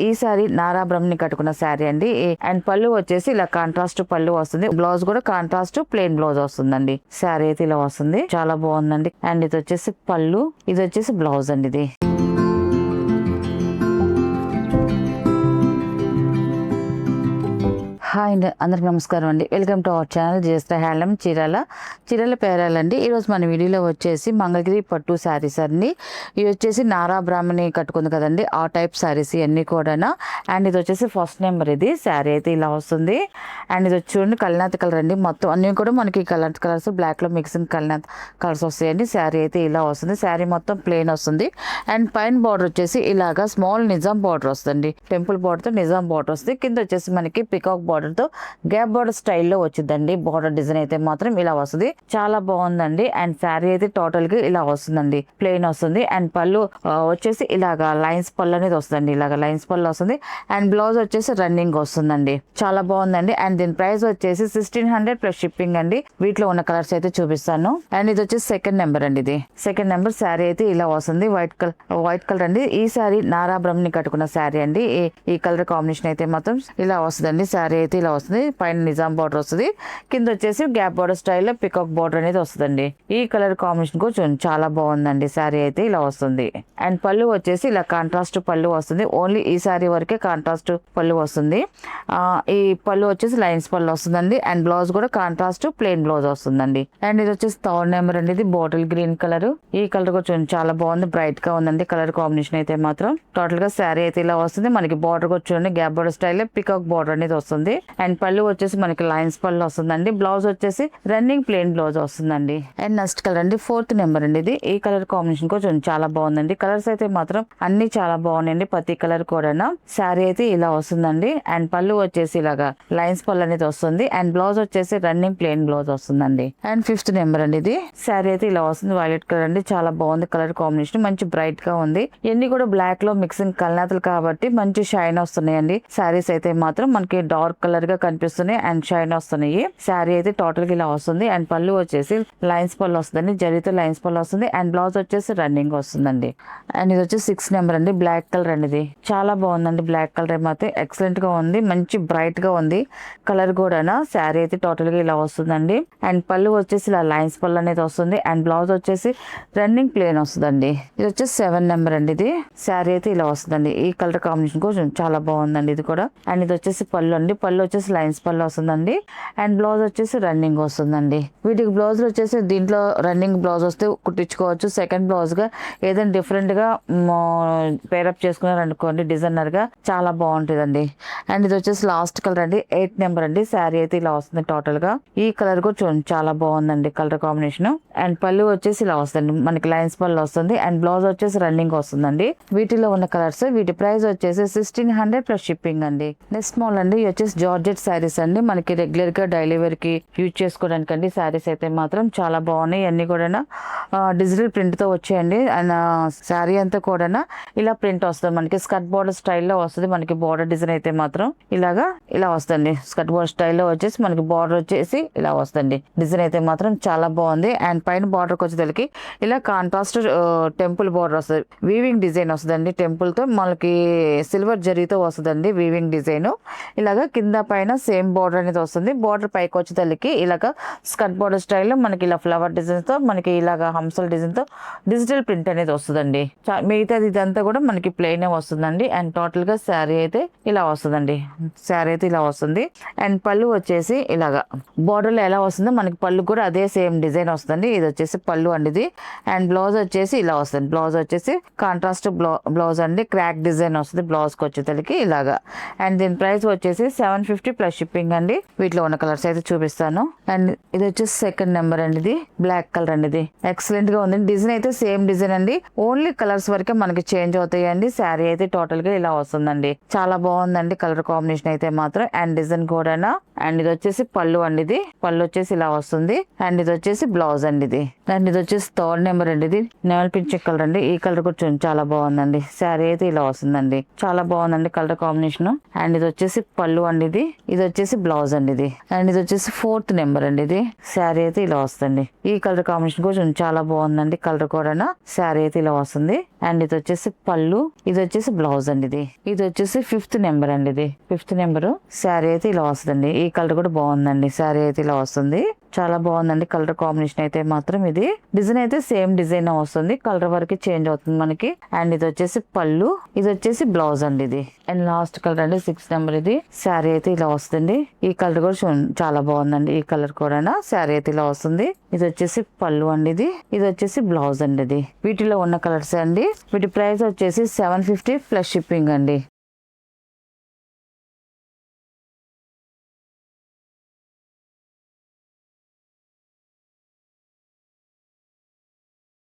ఈ సారీ నారా బ్రహ్మని కట్టుకున్న శారీ అండి. అండ్ పళ్ళు వచ్చేసి ఇలా కాంట్రాస్ట్ పళ్ళు వస్తుంది. బ్లౌజ్ కూడా కాంట్రాస్ట్ ప్లెయిన్ బ్లౌజ్ వస్తుందండి. శారీ అయితే ఇలా వస్తుంది, చాలా బాగుందండి. అండ్ ఇది వచ్చేసి పళ్ళు, ఇది వచ్చేసి బ్లౌజ్ అండి. ఇది హాయ్ అండి, అందరికి నమస్కారం అండి. Welcome to our channel GST handloom చీరల పేరాలండి. ఈరోజు మన వీడియోలో వచ్చేసి మంగళగిరి పట్టు శారీస్ అండి. ఇవి వచ్చేసి నారా బ్రాహ్మణి కట్టుకుంది కదండి, ఆ టైప్ శారీస్ ఇవన్నీ కూడా. అండ్ ఇది వచ్చేసి ఫస్ట్ నెంబర్. ఇది శారీ అయితే ఇలా వస్తుంది. అండ్ ఇది వచ్చి చూడండి కల్నాథ్ కలర్ అండి. మొత్తం అన్నీ కూడా మనకి కలర్ కలర్స్, బ్లాక్లో మిక్సింగ్ కల్నాథ్ కలర్స్ వస్తాయండి. శారీ అయితే ఇలా వస్తుంది. శారీ మొత్తం ప్లెయిన్ వస్తుంది. అండ్ పైన బార్డర్ వచ్చేసి ఇలాగా స్మాల్ నిజాం బార్డర్ వస్తుంది. టెంపుల్ బార్డర్తో నిజాం బార్డర్ వస్తుంది. కింద వచ్చేసి మనకి పికాక్ బార్డర్ తో గ్యాప్ బార్డర్ స్టైల్లో వచ్చిందండి. బార్డర్ డిజైన్ అయితే మాత్రం ఇలా వస్తుంది, చాలా బాగుందండి. అండ్ శారీ అయితే టోటల్ గా ఇలా వస్తుందండి, ప్లెయిన్ వస్తుంది. అండ్ పళ్ళు వచ్చేసి ఇలాగా లైన్స్ పళ్ళు అనేది వస్తుందండి, ఇలాగా లైన్స్ పళ్ళు వస్తుంది. అండ్ బ్లౌజ్ వచ్చేసి రన్నింగ్ వస్తుందండి, చాలా బాగుందండి. అండ్ దీని ప్రైస్ వచ్చేసి 1600 ప్లస్ షిప్పింగ్ అండి. వీటిలో ఉన్న కలర్స్ అయితే చూపిస్తాను. అండ్ ఇది వచ్చేసి సెకండ్ నెంబర్ అండి. ఇది సెకండ్ నెంబర్ శారీ అయితే ఇలా వస్తుంది, వైట్ కలర్ అండి. ఈ శారీ నారా బ్రహ్మని కట్టుకున్న శారీ అండి. ఈ కలర్ కాంబినేషన్ అయితే మాత్రం ఇలా వస్తుందండి. శారీ అయితే ఇలా వస్తుంది. పైన నిజాం బార్డర్ వస్తుంది, కింద వచ్చేసి గ్యాప్ బార్డర్ స్టైల్లో పికాక్ బార్డర్ అనేది వస్తుందండి. ఈ కలర్ కాంబినేషన్ కూడా చూడండి, చాలా బాగుందండి. శారీ అయితే ఇలా వస్తుంది. అండ్ పళ్ళు వచ్చేసి ఇలా కాంట్రాస్ట్ పళ్ళు వస్తుంది. ఓన్లీ ఈ శారీ వరకే కాంట్రాస్ట్ పళ్ళు వస్తుంది. ఈ పళ్ళు వచ్చేసి లైన్స్ పళ్ళు వస్తుందండి. అండ్ బ్లౌజ్ కూడా కాంట్రాస్ట్ ప్లెయిన్ బ్లౌజ్ వస్తుందండి. అండ్ ఇది వచ్చేసి థర్డ్ నెంబర్ అండి. ఇది బాటిల్ గ్రీన్ కలర్. ఈ కలర్ కూడా చూడండి, చాలా బాగుంది, బ్రైట్ గా ఉందండి కలర్ కాంబినేషన్ అయితే మాత్రం. టోటల్ గా శారీ అయితే ఇలా వస్తుంది. మనకి బార్డర్ కూడా చూడండి గ్యాప్ బార్డర్ స్టైల్లో పికాక్ బార్డర్ అనేది వస్తుంది. అండ్ పళ్ళు వచ్చేసి మనకి లైన్స్ పళ్ళు వస్తుందండి. బ్లౌజ్ వచ్చేసి రన్నింగ్ ప్లెయిన్ బ్లౌజ్ వస్తుందండి. అండ్ నెక్స్ట్ కలర్ అండి, ఫోర్త్ నెంబర్ అండి. ఇది ఈ కలర్ కాంబినేషన్ కూడా చాలా బాగుందండి. కలర్స్ అయితే మాత్రం అన్ని చాలా బాగున్నాయండి, ప్రతి కలర్ కూడా. శారీ అయితే ఇలా వస్తుందండి. అండ్ పళ్ళు వచ్చేసి ఇలాగా లైన్స్ పళ్ళు అనేది వస్తుంది. అండ్ బ్లౌజ్ వచ్చేసి రన్నింగ్ ప్లెయిన్ బ్లౌజ్ వస్తుందండి. అండ్ ఫిఫ్త్ నెంబర్ అండి. ఇది శారీ అయితే ఇలా వస్తుంది, వైలెట్ కలర్ అండి. చాలా బాగుంది కలర్ కాంబినేషన్, మంచి బ్రైట్ గా ఉంది. ఇవన్నీ కూడా బ్లాక్ లో మిక్సింగ్ కల్నాథులు కాబట్టి మంచి షైన్ వస్తున్నాయండి. శారీస్ అయితే మాత్రం మనకి డార్క్ కలర్ గా కనిపిస్తున్నాయి అండ్ షైన్ వస్తున్నాయి. శారీ అయితే టోటల్ గా ఇలా వస్తుంది. అండ్ పళ్ళు వచ్చేసి లైన్స్ పళ్ళు వస్తుందండి, జరితో లైన్స్ పళ్ళు వస్తుంది. అండ్ బ్లౌజ్ వచ్చేసి రన్నింగ్ వస్తుందండి. అండ్ ఇది వచ్చేసి 6 నెంబర్ అండి, బ్లాక్ కలర్ అండి. ఇది చాలా బాగుందండి, బ్లాక్ కలర్ ఏమైతే ఎక్సలెంట్ గా ఉంది, మంచి బ్రైట్ గా ఉంది కలర్ కూడా. శారీ అయితే టోటల్ గా ఇలా వస్తుందండి. అండ్ పళ్ళు వచ్చేసి ఇలా లైన్స్ పళ్ళు అనేది వస్తుంది. అండ్ బ్లౌజ్ వచ్చేసి రన్నింగ్ ప్లేన్ వస్తుందండి. ఇది వచ్చేసి 7 నెంబర్ అండి. ఇది శారీ అయితే ఇలా వస్తుందండి. ఈ కలర్ కాంబినేషన్ కూడా చాలా బాగుందండి ఇది కూడా. అండ్ ఇది వచ్చేసి పళ్ళు అండి. పళ్ళు వచ్చేసి లైన్స్ పళ్ళు వస్తుందండి. అండ్ బ్లౌజ్ వచ్చేసి రన్నింగ్ వస్తుందండి. వీటికి బ్లౌజ్ వచ్చేసి దీంట్లో రన్నింగ్ బ్లౌజ్ వస్తే కుట్టించుకోవచ్చు. సెకండ్ బ్లౌజ్ గా ఏదైనా డిఫరెంట్ గా పేరప్ చేసుకున్నారు అనుకోండి, డిజైనర్ గా చాలా బాగుంటుందండి. అండ్ ఇది వచ్చేసి లాస్ట్ కలర్ అండి, 8 నెంబర్ అండి. శారీ అయితే ఇలా వస్తుంది టోటల్ గా. ఈ కలర్ కూడా చూడండి, చాలా బాగుందండి కలర్ కాంబినేషన్. అండ్ పళ్ళు వచ్చేసి ఇలా వస్తుంది, మనకి లైన్స్ పళ్ళు వస్తుంది. అండ్ బ్లౌజ్ వచ్చేసి రన్నింగ్ వస్తుందండి. వీటిలో ఉన్న కలర్స్. వీటి ప్రైస్ వచ్చేసి 1600 ప్లస్ షిప్పింగ్ అండి. నెక్స్ట్ మోడల్ అండి, వచ్చేసి జార్జెట్ శారీస్ అండి. మనకి రెగ్యులర్ గా డైలీ వేర్ కి యూజ్ చేసుకోవడానికి అండి. శారీస్ అయితే మాత్రం చాలా బాగున్నాయి. అన్ని కూడా డిజిటల్ ప్రింట్ తో వచ్చాయండి. అండ్ శారీ అంతా కూడా ఇలా ప్రింట్ వస్తుంది. మనకి స్కర్ట్ బోర్డర్ స్టైల్లో వస్తుంది. మనకి బోర్డర్ డిజైన్ అయితే మాత్రం ఇలా వస్తుంది. స్కర్ట్ బోర్డర్ స్టైల్లో వచ్చేసి మనకి బోర్డర్ వచ్చేసి ఇలా వస్తుంది. డిజైన్ అయితే మాత్రం చాలా బాగుంది. అండ్ పైన బార్డర్ వచ్చేసరికి ఇలా కాంట్రాస్ట్ టెంపుల్ బోర్డర్ వస్తుంది. వీవింగ్ డిజైన్ వస్తుందండి. టెంపుల్ తో మనకి సిల్వర్ జరీతో వస్తుందండి వీవింగ్ డిజైన్. ఇలాగా కింద పైన సేమ్ బోర్డర్ అనేది వస్తుంది. బోర్డర్ పైకి వచ్చేసరికి ఇలాగా స్కర్ట్ బోర్డర్ స్టైల్లో మనకి ఇలా ఫ్లవర్ డిజైన్ తో, మనకి ఇలాగా హంసల డిజైన్ తో డిజిటల్ ప్రింట్ అనేది వస్తుందండి. మిగతాది ఇదంతా కూడా మనకి ప్లెయిన్ వస్తుందండి. అండ్ టోటల్ గా శారీ అయితే ఇలా వస్తుందండి. శారీ అయితే ఇలా వస్తుంది. అండ్ పళ్ళు వచ్చేసి ఇలాగా బోర్డర్ లో ఎలా వస్తుందో మనకి పళ్ళు కూడా అదే సేమ్ డిజైన్ వస్తుంది. ఇది వచ్చేసి పళ్ళు అండి ఇది. అండ్ బ్లౌజ్ వచ్చేసి ఇలా వస్తుంది. బ్లౌజ్ వచ్చేసి కాంట్రాస్ట్ బ్లౌజ్ అండి, క్రాక్ డిజైన్ వస్తుంది బ్లౌజ్ కి వచ్చేసరికి ఇలాగా. అండ్ దీని ప్రైస్ వచ్చేసి 750 ప్లస్ షిప్పింగ్ అండి. వీటిలో ఉన్న కలర్స్ అయితే చూపిస్తాను. అండ్ ఇది వచ్చేసి సెకండ్ నెంబర్ అండి. ఇది బ్లాక్ కలర్ అండి. ఇది ఎక్సలెంట్ గా ఉంది. డిజైన్ అయితే సేమ్ డిజైన్ అండి, ఓన్లీ కలర్స్ వరకే మనకి చేంజ్ అవుతాయండి. శారీ అయితే టోటల్ గా ఇలా వస్తుందండి. చాలా బాగుందండి కలర్ కాంబినేషన్ అయితే మాత్రం. అండ్ డిజైన్ కూడా అండ్ ఇది వచ్చేసి పళ్ళు అండి, ఇది పళ్ళు వచ్చేసి ఇలా వస్తుంది. అండ్ ఇది వచ్చేసి బ్లౌజ్ అండి ఇది. అండ్ ఇది వచ్చేసి 3rd నెంబర్ అండి, ఇది నెమల్ పింఛ్ కలర్ అండి. ఈ కలర్ కూడా చూడండి చాలా బాగుందండి. శారీ అయితే ఇలా వస్తుందండి, చాలా బాగుందండి కలర్ కాంబినేషన్. అండ్ ఇది వచ్చేసి పళ్ళు అండి, ఇది వచ్చేసి బ్లౌజ్ అండి ఇది. అండ్ ఇది వచ్చేసి 4th నెంబర్ అండి, ఇది శారీ అయితే ఇలా వస్తుంది. ఈ కలర్ కాంబినేషన్ కూడా చూడండి చాలా బాగుందండి, కలర్ కూడా శారీ అయితే ఇలా వస్తుంది. అండ్ ఇది వచ్చేసి పళ్ళు, ఇది వచ్చేసి బ్లౌజ్ అండి ఇది. ఇది వచ్చేసి 5th నెంబర్ అండి, ఇది 5th నెంబర్. శారీ అయితే ఇలా వస్తుందండి. ఈ కలర్ కూడా బాగుందండి, శారీ అయితే ఇలా వస్తుంది. చాలా బాగుందండి కలర్ కాంబినేషన్ అయితే మాత్రం. ఇది డిజైన్ అయితే సేమ్ డిజైన్ వస్తుంది, కలర్ వరకు చేంజ్ అవుతుంది మనకి. అండ్ ఇది వచ్చేసి పళ్ళు, ఇది వచ్చేసి బ్లౌజ్ అండి ఇది. అండ్ లాస్ట్ కలర్ అండి 6th నెంబర్, ఇది శారీ అయితే ఇలా వస్తుంది. ఈ కలర్ కూడా చాలా బాగుందండి, ఈ కలర్ కూడా శారీ అయితే ఇలా వస్తుంది. ఇది వచ్చేసి పళ్ళు అండి, ఇది వచ్చేసి బ్లౌజ్ అండి ఇది. వీటిలో ఉన్న కలర్స్ అండి. వీటి ప్రైస్ వచ్చేసి 750 ప్లస్ షిప్పింగ్ అండి.